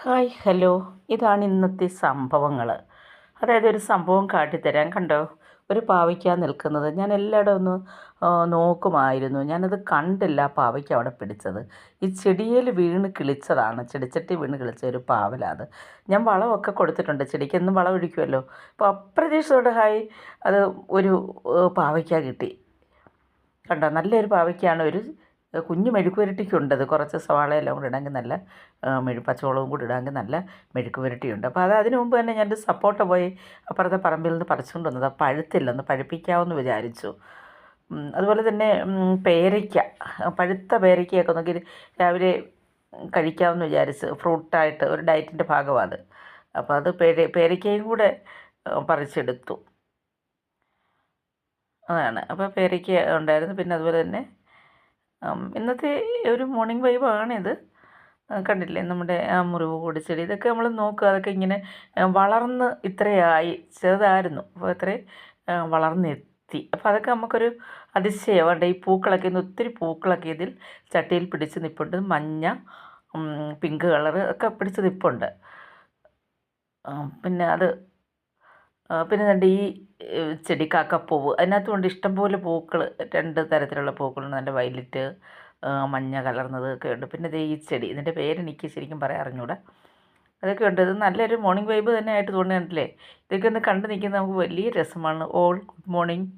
Hi hello. ഇതാണ് ഇന്നത്തെ സംഭവങ്ങൾ. അതായത് ഒരു സംഭവം കാട്ടിത്തരാൻ കണ്ടോ. ഒരു പാവയ്ക്ക നിൽക്കുന്നത് ഞാൻ എല്ലായിടും ഒന്ന് നോക്കുമായിരുന്നു. ഞാനത് കണ്ടില്ല. ആ പാവയ്ക്ക അവിടെ പിടിച്ചത് ഈ ചെടിയിൽ വീണ് കിളിച്ചതാണ്. ചെടിച്ചട്ടി വീണ് കിളിച്ച ഒരു പാവല അത്. ഞാൻ വളമൊക്കെ കൊടുത്തിട്ടുണ്ട്. ചെടിക്കെന്നും വളം ഒഴിക്കുമല്ലോ. അപ്പോൾ അപ്രതീക്ഷിതോടെ ഹായ് അത് ഒരു പാവയ്ക്ക കിട്ടി. കണ്ടോ, നല്ലൊരു പാവയ്ക്കാണ്. ഒരു കുഞ്ഞ് മെഴുക്ക് പുരട്ടിക്കുണ്ടത്. കുറച്ച് സവാളയെല്ലാം കൂടി ഇടാമെങ്കിൽ നല്ല പച്ചമുളകും കൂടി ഇടാമെങ്കിൽ നല്ല മെഴുക്ക് പുരട്ടിയുണ്ട്. അപ്പോൾ അതിന് മുമ്പ് തന്നെ ഞാനൊരു സപ്പോട്ട പോയി അപ്പുറത്തെ പറമ്പിൽ നിന്ന് പറിച്ചുകൊണ്ട് വന്നത്. അത് പഴുത്തില്ല, ഒന്ന് പഴുപ്പിക്കാമെന്ന് വിചാരിച്ചു. അതുപോലെ തന്നെ പേരയ്ക്ക, പഴുത്ത പേരയ്ക്കയൊക്കെ നോക്കി രാവിലെ കഴിക്കാമെന്ന് വിചാരിച്ച്. ഫ്രൂട്ടായിട്ട് ഒരു ഡയറ്റിൻ്റെ ഭാഗമാണ് അത്. അപ്പോൾ അത് പേരയ്ക്കയും കൂടെ പറിച്ചെടുത്തു. അതാണ്. അപ്പോൾ പേരയ്ക്ക ഉണ്ടായിരുന്നു. പിന്നെ അതുപോലെ തന്നെ ഇന്നത്തെ ഒരു മോർണിംഗ് വൈബാണിത്. കണ്ടില്ലേ നമ്മുടെ ആ മുറിവ് പൊടിച്ചെടി. ഇതൊക്കെ നമ്മൾ നോക്കുക. അതൊക്കെ ഇങ്ങനെ വളർന്ന് ഇത്രയായി. ചെറുതായിരുന്നു, അപ്പോൾ ഇത്രയും വളർന്നെത്തി. അപ്പോൾ അതൊക്കെ നമുക്കൊരു അതിശയമാണ്. ഈ പൂക്കളൊക്കെ ഇന്ന് ഒത്തിരി പൂക്കളൊക്കെ ഇതിൽ ചട്ടിയിൽ പിടിച്ച് നിൽപ്പുണ്ട്. മഞ്ഞ, പിങ്ക് കളറ് ഒക്കെ പിടിച്ച് നിൽപ്പുണ്ട്. പിന്നെ അത് പിന്നെ ദാണ്ടെ ഈ ചെടി കാക്കപ്പൂവ്, അതിനകത്തുകൊണ്ട് ഇഷ്ടംപോലെ പൂക്കൾ. 2 തരത്തിലുള്ള പൂക്കളുണ്ട്. നല്ല വയലറ്റ്, മഞ്ഞ കലർന്നത് ഒക്കെ ഉണ്ട്. പിന്നെ ദേ ഈ ചെടി, ഇതിൻ്റെ പേരെനിക്ക് ശരിക്കും പറയാൻ അറിഞ്ഞൂടാ. അതൊക്കെ ഉണ്ട്. ഇത് നല്ലൊരു മോർണിംഗ് വൈബ് തന്നെ ആയിട്ട് തോന്നുന്നുണ്ടല്ലേ. ഇതൊക്കെ ഒന്ന് കണ്ട് നിൽക്കുന്നത് നമുക്ക് വലിയ രസമാണ്. All good morning.